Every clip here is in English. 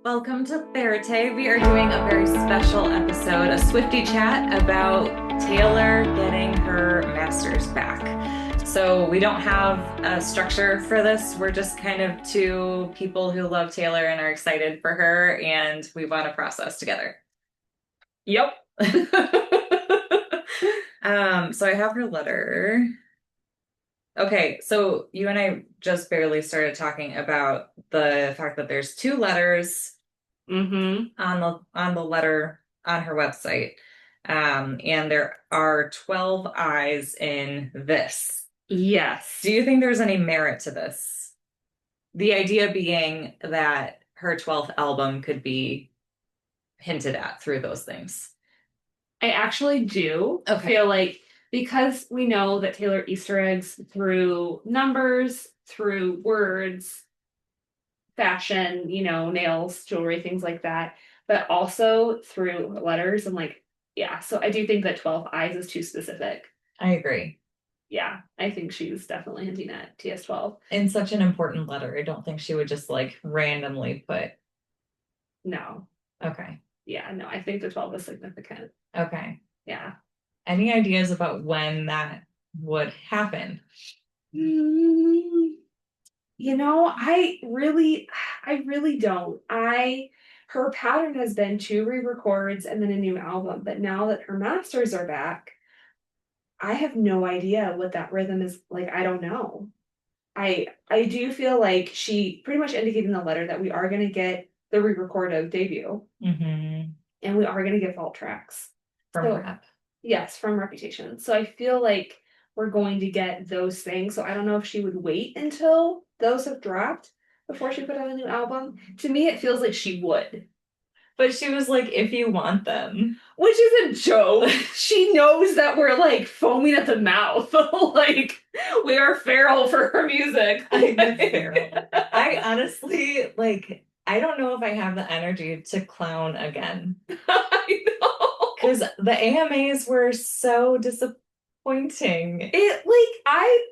Welcome to Verite. We are doing a very special episode, a Swiftie Chat about Taylor getting her master's back. So we don't have a structure for this. We're just kind of two people who love Taylor and are excited for her, and we want to process together. Yep. So I have her letter. Okay, so you and I just barely started talking about the fact that there's two letters Mm-hmm. on the letter on her website. And there are 12 eyes in this. Yes. Do you think there's any merit to this? The idea being that her 12th album could be hinted at through those things. I actually do Okay. feel like because we know that Taylor Easter eggs through numbers, through words, fashion, nails, jewelry, things like that, but also through letters and yeah. So I do think that 12 eyes is too specific. I agree. Yeah, I think she's definitely hinting at TS12. In such an important letter, I don't think she would just like randomly put. No. Okay. Yeah, no, I think the 12 is significant. Okay. Yeah. Any ideas about when that would happen? Mm, I really don't. Her pattern has been two re-records and then a new album, but now that her masters are back, I have no idea what that rhythm is like. I don't know. I do feel like she pretty much indicated in the letter that we are going to get the re-record of debut Mm-hmm. and we are going to get vault tracks. From So rap. yes, from Reputation. So I feel like we're going to get those things. So I don't know if she would wait until those have dropped before she put out a new album. To me, it feels like she would. But she was like, if you want them. Which is a joke. She knows that we're like foaming at the mouth. Like we are feral for her music. I'm feral. I honestly, like, I don't know if I have the energy to clown again. I know. Because the AMAs were so disappointing. I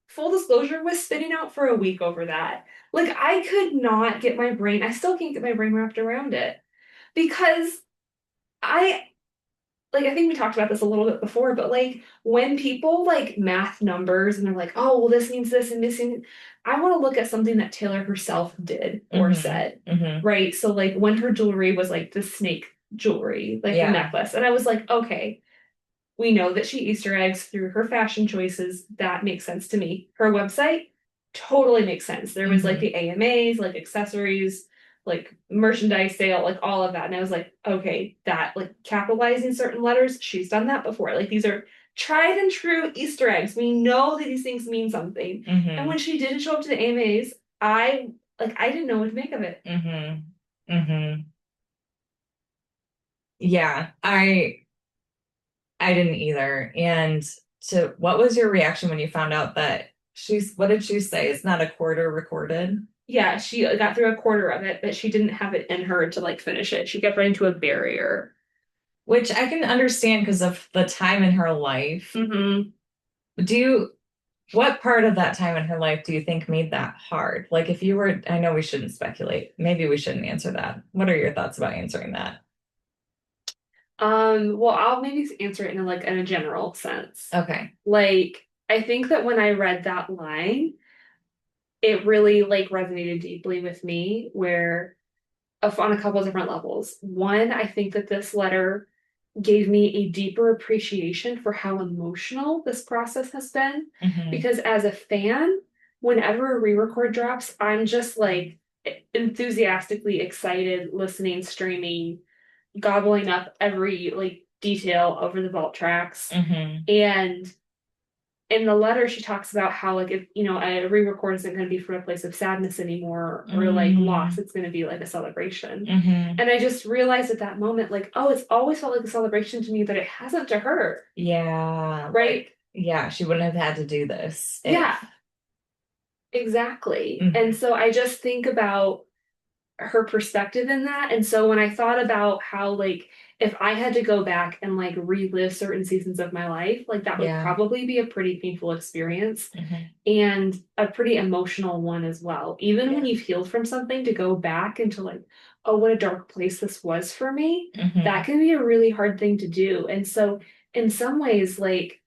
full disclosure was spinning out for a week over that. Like I could not get my brain, I still can't get my brain wrapped around it. Because I I think we talked about this a little bit before, but like when people like math numbers and they're like, oh well this means this and this and I want to look at something that Taylor herself did or said. Right. So like when her jewelry was like the snake jewelry, like the necklace. And I was like, okay, we know that she Easter eggs through her fashion choices. That makes sense to me. Her website totally makes sense. There was like the AMAs, like accessories, like merchandise sale, like all of that. And I was like, okay, that like capitalizing certain letters, she's done that before. Like these are tried and true Easter eggs. We know that these things mean something. And when she didn't show up to the AMAs, I didn't know what to make of it. Yeah, I didn't either. And what was your reaction when you found out that what did she say? It's not a quarter recorded? Yeah, she got through a quarter of it, but she didn't have it in her to like finish it. She kept running into a barrier. Which I can understand because of the time in her life. What part of that time in her life do you think made that hard? Like if you were, I know we shouldn't speculate. Maybe we shouldn't answer that. What are your thoughts about answering that? Well, I'll maybe answer it in a general sense. Okay. Like, I think that when I read that line, it really like resonated deeply with me where on a couple of different levels. One, I think that this letter gave me a deeper appreciation for how emotional this process has been. Because as a fan, whenever a re-record drops, I'm just like enthusiastically excited, listening, streaming, gobbling up every like detail over the vault tracks. And in the letter, she talks about how like if a re-record isn't going to be from a place of sadness anymore or like loss, it's going to be like a celebration. And I just realized at that moment, like, oh, it's always felt like a celebration to me, but it hasn't to her. Yeah. Right. Like, yeah, she wouldn't have had to do this. Yeah. Exactly. And so I just think about her perspective in that. And so when I thought about how like if I had to go back and like relive certain seasons of my life, like that would probably be a pretty painful experience and a pretty emotional one as well. Even when you've healed from something, to go back into like, oh, what a dark place this was for me, that can be a really hard thing to do. And so in some ways, like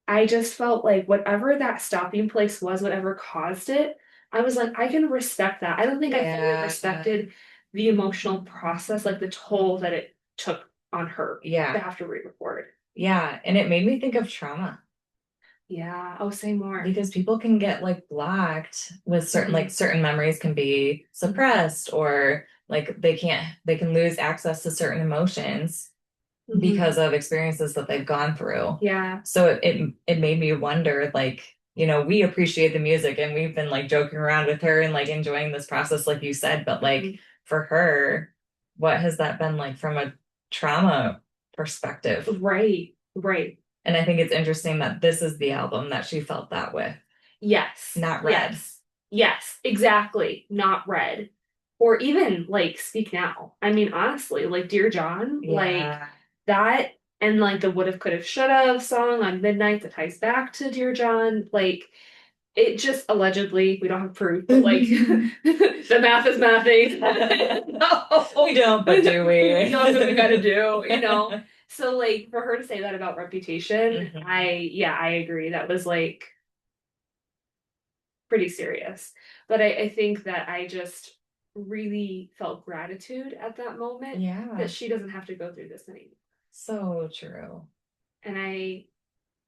I just felt like whatever that stopping place was, whatever caused it, I was like, I can respect that. I don't think I fully respected the emotional process, like the toll that it took on her to have to re-record. Yeah, and it made me think of trauma. Yeah. Oh, say more. Because people can get like blocked with certain like certain memories can be suppressed or like they can lose access to certain emotions because of experiences that they've gone through. Yeah. So it made me wonder, like, you know, we appreciate the music and we've been like joking around with her and like enjoying this process, like you said, but like for her, what has that been like from a trauma perspective? Right. Right. And I think it's interesting that this is the album that she felt that with. Yes. Not Red. Yes, exactly. Not Red. Or even like Speak Now. I mean, honestly, like Dear John, like that and like the would have, could have, should have song on Midnight that ties back to Dear John, like it just allegedly, we don't have proof, but like the math is mathing. No, we don't, but do we? We know what we gotta do, you know. So like for her to say that about Reputation, I agree. That was like pretty serious. But I think that I just really felt gratitude at that moment that she doesn't have to go through this anymore. So true. And I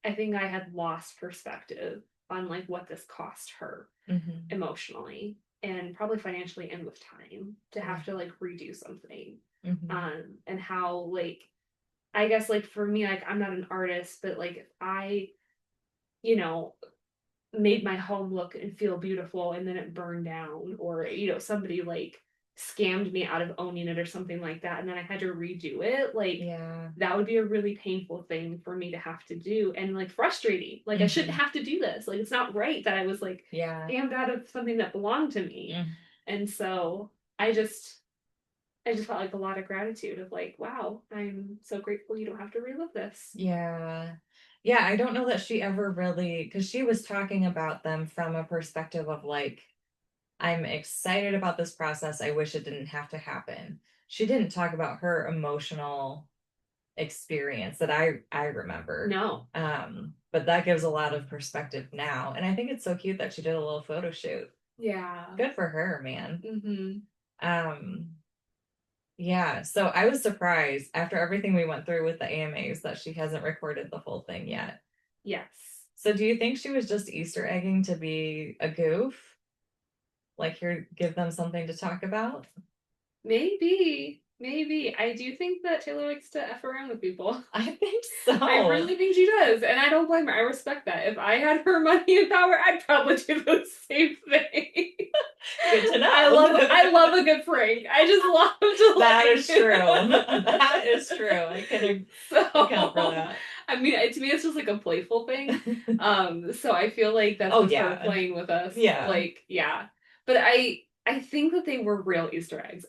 think I had lost perspective on like what this cost her emotionally and probably financially and with time to have to like redo something. And how like I guess like for me, like I'm not an artist, but like if I, you know, made my home look and feel beautiful and then it burned down, or you know somebody like scammed me out of owning it or something like that, and then I had to redo it, like that would be a really painful thing for me to have to do and like frustrating, like I shouldn't have to do this, like it's not right that I was like scammed out of something that belonged to me. And so I just felt like a lot of gratitude of like, wow, I'm so grateful you don't have to relive this. Yeah, I don't know that she ever really, because she was talking about them from a perspective of like, I'm excited about this process. I wish it didn't have to happen. She didn't talk about her emotional experience that I remember. No. But that gives a lot of perspective now. And I think it's so cute that she did a little photo shoot. Yeah. Good for her, man. Yeah, so I was surprised after everything we went through with the AMAs that she hasn't recorded the full thing yet. Yes. So do you think she was just Easter egging to be a goof? Like here, give them something to talk about? Maybe. I do think that Taylor likes to F around with people. I think so. I really think she does. And I don't blame her. I respect that. If I had her money and power, I'd probably do the same thing. Good to know. I love a good prank. I just love to That is true. That is true. I can account for that. I mean, to me, it's just like a playful thing. So I feel like that's just her playing with us. Yeah. Like, yeah. But I think that they were real Easter eggs.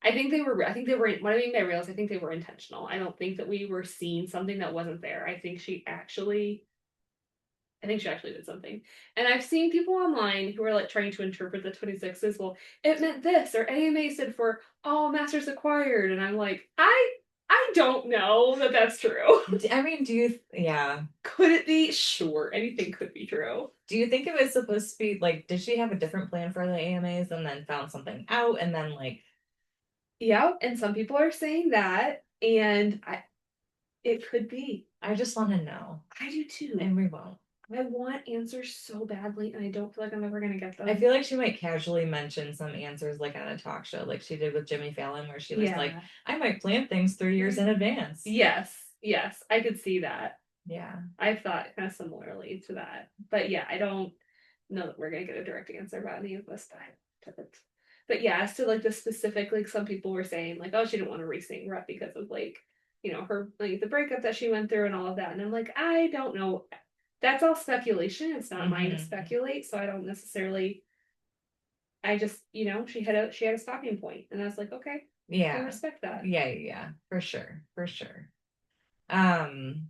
I think they were, what I mean by real is I think they were intentional. I don't think that we were seeing something that wasn't there. I think she actually did something. And I've seen people online who are like trying to interpret the 26s. Well, it meant this, or AMA stood for all masters acquired. And I'm like, I don't know that that's true. I mean, Could it be? Sure, anything could be true. Do you think it was supposed to be like, did she have a different plan for the AMAs and then found something out and then like? Yeah, and some people are saying that, and it could be. I just want to know. I do too. And we won't. I want answers so badly, and I don't feel like I'm ever going to get them. I feel like she might casually mention some answers like on a talk show, like she did with Jimmy Fallon, where she was like, I might plan things 3 years in advance. Yes, I could see that. Yeah. I've thought kind of similarly to that. But yeah, I don't know that we're going to get a direct answer about any of this stuff. But yeah, as to like the specific, like some people were saying like, oh, she didn't want to re-sing Rep because of like, you know, her like the breakup that she went through and all of that. And I'm like, I don't know. That's all speculation. It's not mine to speculate. So I don't necessarily I just, she had a stopping point, and I was like, okay, I Yeah. respect that. Yeah, for sure. For sure. Um,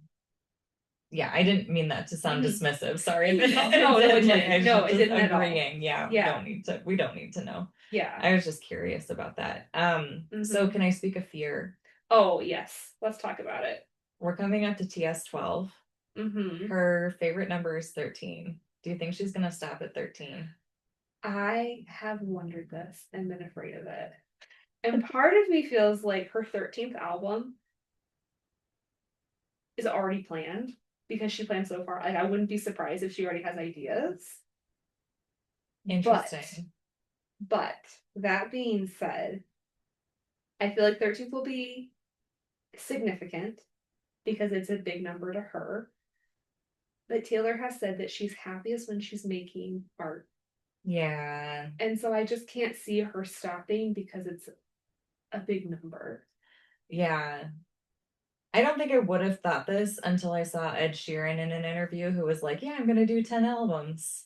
yeah, I didn't mean that to sound dismissive. Sorry. No, it didn't. No, it didn't at all. Agreeing. Yeah, Yeah. we don't need to know. Yeah. I was just curious about that. So can I speak of fear? Oh, yes. Let's talk about it. We're coming up to TS 12. Mm-hmm. Her favorite number is 13. Do you think she's gonna stop at 13? I have wondered this and been afraid of it. And part of me feels like her 13th album is already planned because she planned so far. Like, I wouldn't be surprised if she already has ideas. Interesting. But that being said, I feel like 13th will be significant because it's a big number to her. But Taylor has said that she's happiest when she's making art. Yeah. And so I just can't see her stopping because it's a big number. Yeah. I don't think I would have thought this until I saw Ed Sheeran in an interview who was like, "Yeah, I'm gonna do 10 albums.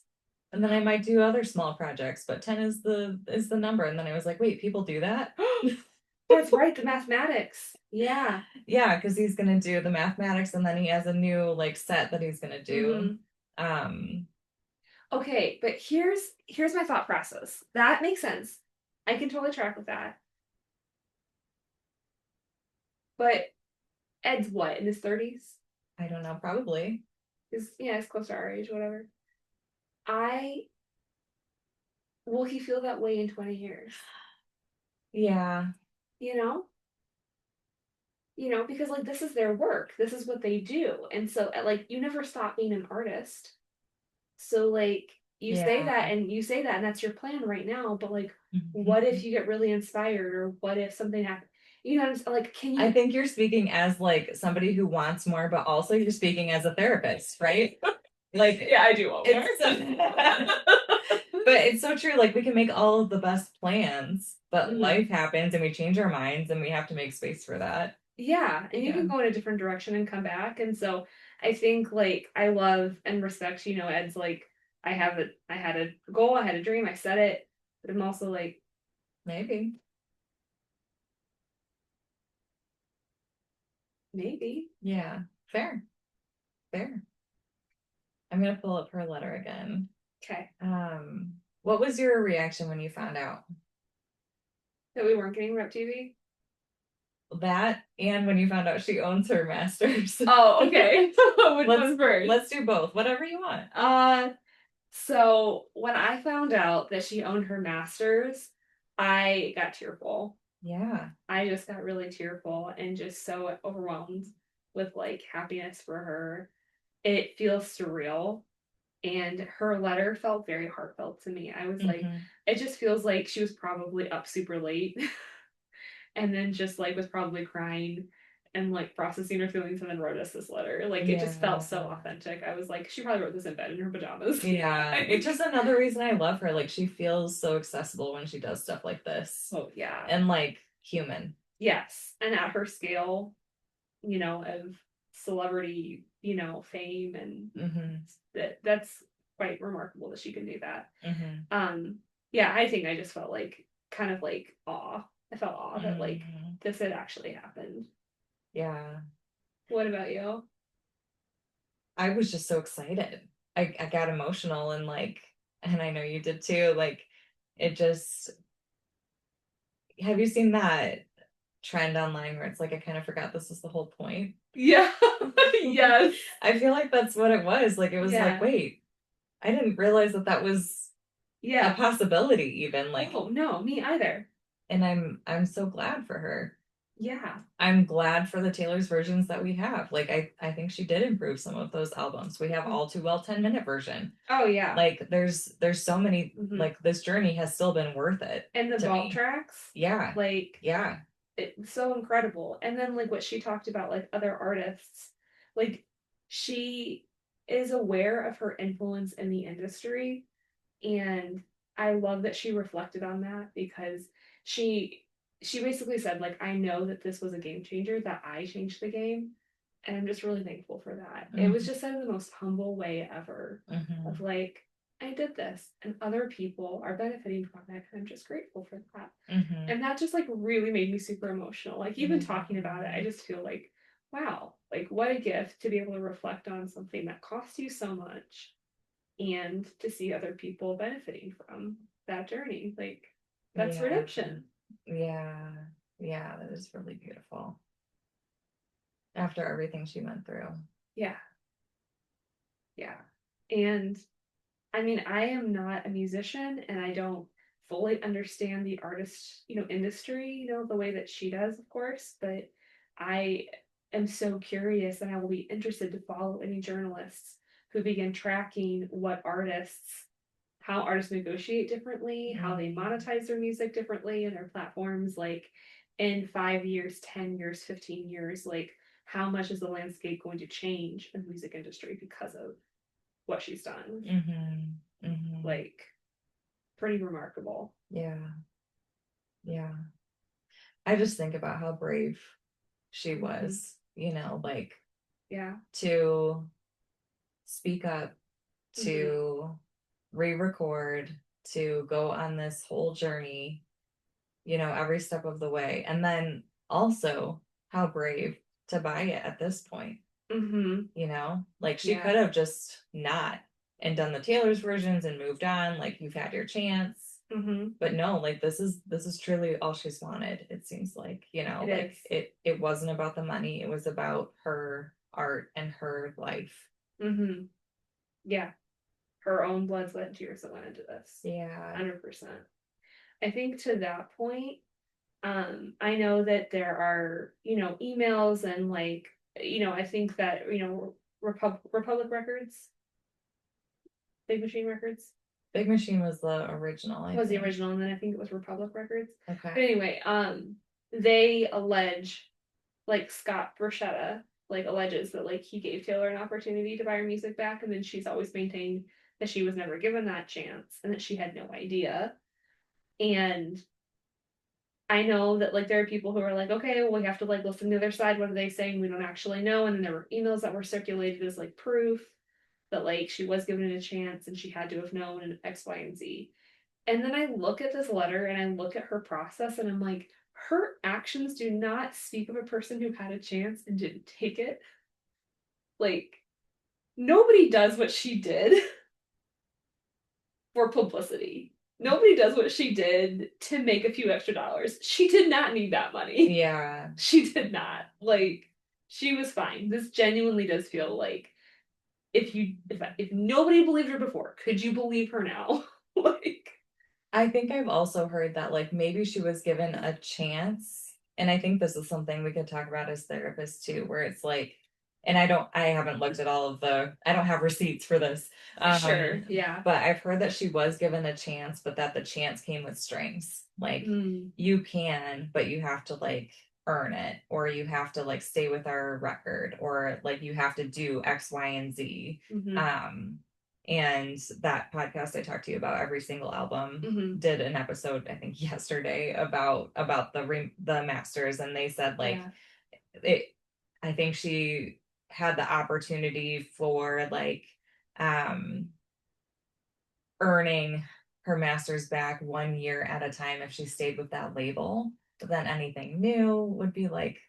And then I might do other small projects, but 10 is the number." And then I was like, "Wait, people do that?" That's right, the mathematics. Yeah. Yeah, because he's gonna do the mathematics and then he has a new like set that he's gonna do. Okay, but here's my thought process. That makes sense. I can totally track with that. But Ed's what, in his 30s? I don't know, probably. He's close to our age, whatever. I Will he feel that way in 20 years? Yeah. You know? Because like this is their work. This is what they do. And so like you never stop being an artist. So like you say that and that's your plan right now, but like what if you get really inspired, or what if something happens? Like, can you I think you're speaking as like somebody who wants more, but also you're speaking as a therapist, right? Like, yeah, I do want more. But it's so true. Like we can make all of the best plans, but life happens and we change our minds and we have to make space for that. Yeah, and you can go in a different direction and come back. And so I think like I love and respect, Ed's like I had a goal, I had a dream, I set it, but I'm also like maybe. Yeah, fair. I'm gonna pull up her letter again. Okay. What was your reaction when you found out that we weren't getting Rep TV? That, and when you found out she owns her masters. Oh, okay. Which was first? Let's do both. Whatever you want. So when I found out that she owned her masters, I got tearful. Yeah. I just got really tearful and just so overwhelmed with like happiness for her. It feels surreal. And her letter felt very heartfelt to me. I was like, it just feels like she was probably up super late and then just like was probably crying and like processing her feelings and then wrote us this letter. Like it just felt so authentic. I was like, she probably wrote this in bed in her pajamas. Yeah. Which is another reason I love her. Like she feels so accessible when she does stuff like this. Oh yeah. And like human. Yes. And at her scale, of celebrity, fame, and that's quite remarkable that she can do that. Yeah, I think I just felt like kind of like awe. I felt awe that like this had actually happened. Yeah. What about you? I was just so excited. I got emotional and I know you did too. Like it just, have you seen that trend online where it's like, I kind of forgot this is the whole point? Yeah. Yes. I feel like that's what it was. Like it was like, wait, I didn't realize that was a possibility even. Like, oh no, me either. And I'm so glad for her. Yeah. I'm glad for the Taylor's versions that we have. Like I think she did improve some of those albums. We have All Too Well 10-minute version. Oh yeah. Like there's so many like this journey has still been worth it. And the vault tracks. Yeah. Like yeah. It's so incredible. And then like what she talked about, like other artists, like she is aware of her influence in the industry. And I love that she reflected on that because she basically said, like, I know that this was a game changer, that I changed the game. And I'm just really thankful for that. It was just said in the most humble way ever. Of like, I did this and other people are benefiting from it. And I'm just grateful for that. Mm-hmm. And that just like really made me super emotional. Like even talking about it, I just feel like, wow, like what a gift to be able to reflect on something that cost you so much and to see other people benefiting from that journey. Like that's redemption. Yeah. Yeah, that is really beautiful. After everything she went through. Yeah. Yeah. And I mean, I am not a musician and I don't fully understand the artist, industry, the way that she does, of course, but I am so curious and I will be interested to follow any journalists who begin tracking how artists negotiate differently, how they monetize their music differently and their platforms, like in 5 years, 10 years, 15 years, like how much is the landscape going to change in the music industry because of what she's done? Like pretty remarkable. Yeah. I just think about how brave she was, like to speak up, to re-record, to go on this whole journey, every step of the way. And then also how brave to buy it at this point. Like she could have just not and done the Taylor's versions and moved on, like you've had your chance. But no, like this is truly all she's wanted, it seems like, it wasn't about the money, it was about her art and her life. Yeah, her own blood, sweat, and tears that went into this. 100%. I think to that point, I know that there are, emails and like, I think that, Republic Records, Big Machine Records. Big Machine was the original. The original, and then I think it was Republic Records. Okay. But anyway, they allege, like Scott Borchetta, like alleges that like he gave Taylor an opportunity to buy her music back, and then she's always maintained that she was never given that chance and that she had no idea. And I know that like there are people who are like, okay, well we have to like listen to their side. What are they saying? We don't actually know. And then there were emails that were circulated as like proof that like she was given it a chance and she had to have known and X, Y, and Z. And then I look at this letter and I look at her process and I'm like, her actions do not speak of a person who had a chance and didn't take it. Like, nobody does what she did for publicity. Nobody does what she did to make a few extra dollars. She did not need that money. Yeah. She did not. Like, she was fine. This genuinely does feel like if nobody believed her before, could you believe her now? Like, I think I've also heard that like maybe she was given a chance. And I think this is something we could talk about as therapists too, where it's like, and I haven't looked at I don't have receipts for this. Sure, yeah. But I've heard that she was given a chance, but that the chance came with strings. Like you can, but you have to like earn it, or you have to like stay with our record, or like you have to do X, Y, and Z. And that podcast I talked to you about, every single album, did an episode I think yesterday about the masters, and they said like I think she had the opportunity for like earning her masters back 1 year at a time if she stayed with that label, but then anything new would be like,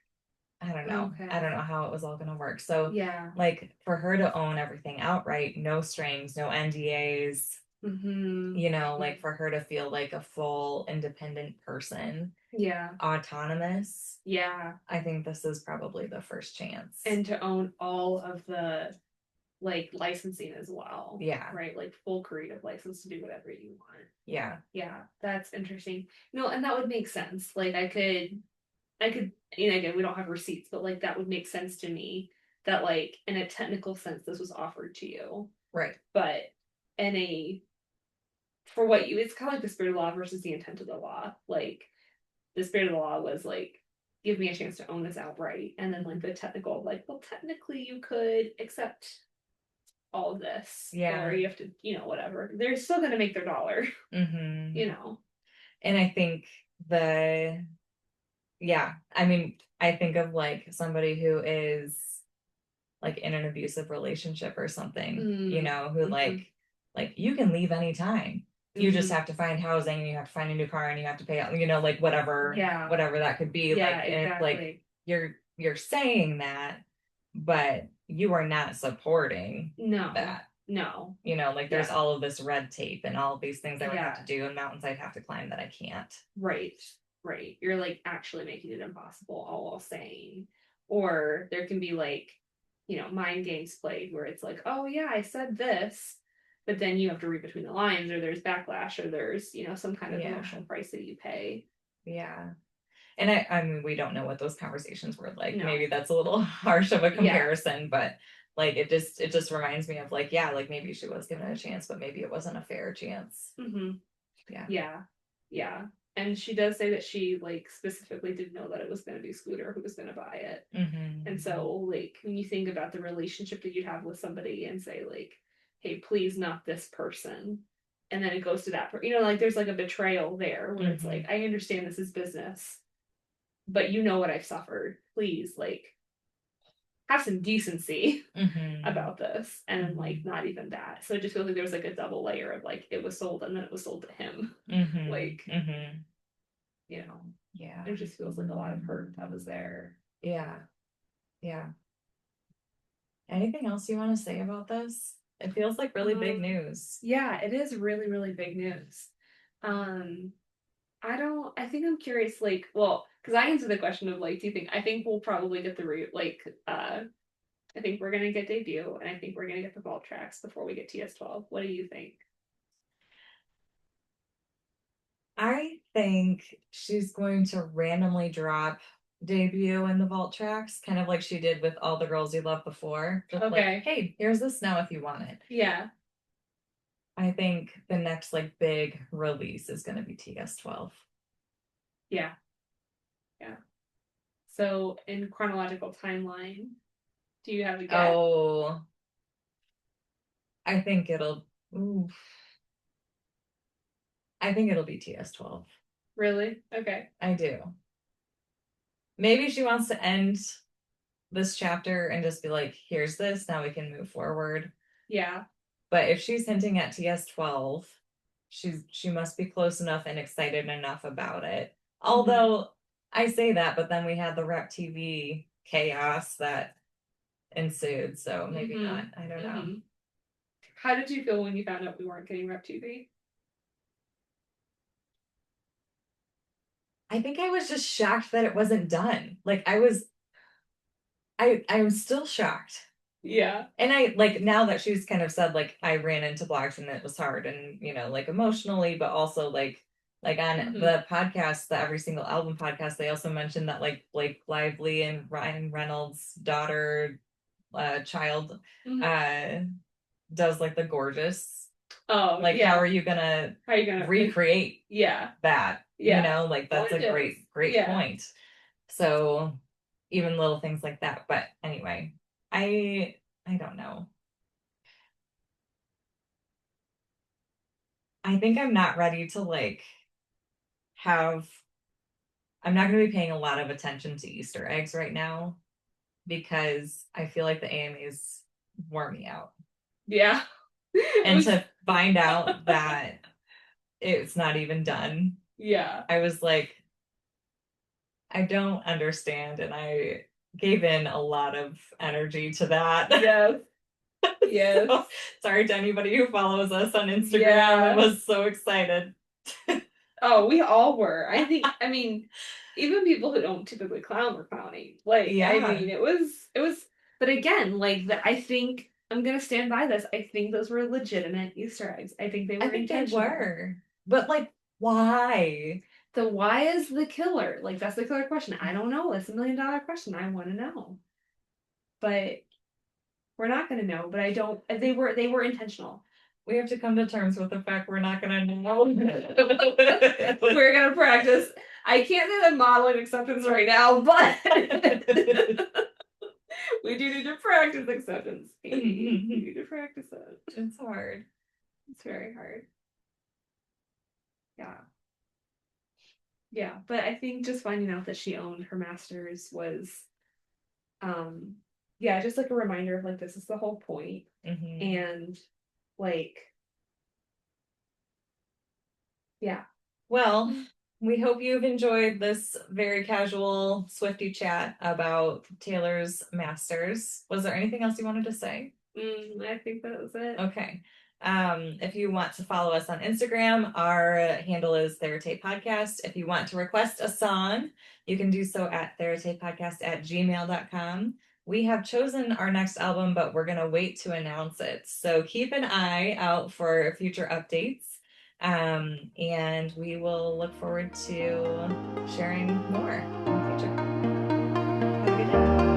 I don't know. Okay. I don't know how it was all going to work. So like for her to own everything outright, no strings, no NDAs, like for her to feel like a full independent person, autonomous. I think this is probably the first chance. And to own all of the like licensing as well. Right? Like full creative license to do whatever you want. That's interesting. No, and that would make sense. Like I could, again, we don't have receipts, but like that would make sense to me that like in a technical sense this was offered to you. Right. But it's kind of like the spirit of the law versus the intent of the law. Like the spirit of the law was like, give me a chance to own this outright. And then like the technical, like, well, technically you could accept all of this. Or you have to, whatever. They're still going to make their dollar. And I think I think of like somebody who is like in an abusive relationship or something, who like like you can leave anytime. You just have to find housing, and you have to find a new car, and you have to pay out, like whatever that could be. Yeah, Like, and it's like exactly. you're saying that, but you are not supporting No. that. No. Like there's Yeah. all of this red tape and all of these things I would have Yeah. to do and mountains I'd have to climb that I can't. Right. Right. You're like actually making it impossible all while saying. Or there can be like, mind games played where it's like, oh yeah, I said this, but then you have to read between the lines, or there's backlash, or there's, some kind of Yeah. emotional price that you pay. Yeah. And I mean, we don't know what those conversations were like. No. Maybe that's a little harsh of a Yeah. comparison, but like it just reminds me of like, yeah, like maybe she was given a chance, but maybe it wasn't a fair chance. Yeah. Yeah. Yeah. And she does say that she like specifically didn't know that it was going to be Scooter who was going to buy it. And so like when you think about the relationship that you'd have with somebody and say like, hey, please not this person, and then it goes to that like there's like a betrayal there where it's like, I understand this is business, but you know what I've suffered, please like have some decency about this. And like not even that. So it just feels like there was like a double layer of like it was sold and then it was sold to him. Like yeah, it just feels like a lot of hurt that was there. Yeah. Anything else you want to say about this? It feels like really big news. Yeah, it is really, really big news. I think I'm curious, like, well, because I answered the question of like, I think we'll probably get I think we're gonna get debut, and I think we're gonna get the vault tracks before we get TS12. What do you think? I think she's going to randomly drop debut in the vault tracks, kind of like she did with All the Girls You Loved before. Just Okay. like, hey, here's this now if you want it. Yeah. I think the next like big release is going to be TS12. Yeah. So in chronological timeline, do you have a guess? Oh, I think it'll. Ooh. I think it'll be TS12. Really? Okay. I do. Maybe she wants to end this chapter and just be like, here's this, now we can move forward. Yeah. But if she's hinting at TS12, she must be close enough and excited enough about it. Although I say that, but then we had the Rep TV chaos that ensued, so maybe not. I don't know. How did you feel when you found out we weren't getting Rep TV? I think I was just shocked that it wasn't done. Like I'm still shocked. Yeah. And I like now that she's kind of said like I ran into blocks and it was hard and like emotionally, but also like on the podcast, the Every Single Album podcast, they also mentioned that like Blake Lively and Ryan Reynolds' daughter, child, does like the gorgeous. Oh, like yeah. how are you gonna recreate that? Like that's a great point. So even little things like that. But anyway, I don't know. I think I'm not ready to like have I'm not going to be paying a lot of attention to Easter eggs right now because I feel like the AMAs wore me out. Yeah. And to find out that it's not even done. Yeah. I was like, I don't understand. And I gave in a lot of energy to that. Yes. Yes. So, sorry to anybody who follows us on Instagram. I was so excited. Oh, we all were. I mean, even people who don't typically clown were clowning. Like, I mean, it was, but again, like, I think I'm gonna stand by this. I think those were legitimate Easter eggs. I think they were intentional. They were. But, like, why? The why is the killer? Like, that's the killer question. I don't know. It's $1 million question. I want to know. But we're not gonna know. But I don't. They were intentional. We have to come to terms with the fact we're not going to know. We're going to practice. I can't do the modeling acceptance right now, but we do need to practice acceptance. We need to practice it. It's hard. It's very hard. Yeah. Yeah, but I think just finding out that she owned her masters was, just like a reminder of like, this is the whole point. And like, Yeah. Well, we hope you've enjoyed this very casual Swiftie chat about Taylor's masters. Was there anything else you wanted to say? I think that was it. Okay. If you want to follow us on Instagram, our handle is Theratate Podcast. If you want to request a song, you can do so at theratapepodcast@gmail.com. We have chosen our next album, but we're going to wait to announce it. So keep an eye out for future updates. And we will look forward to sharing more in the future. Have a good day.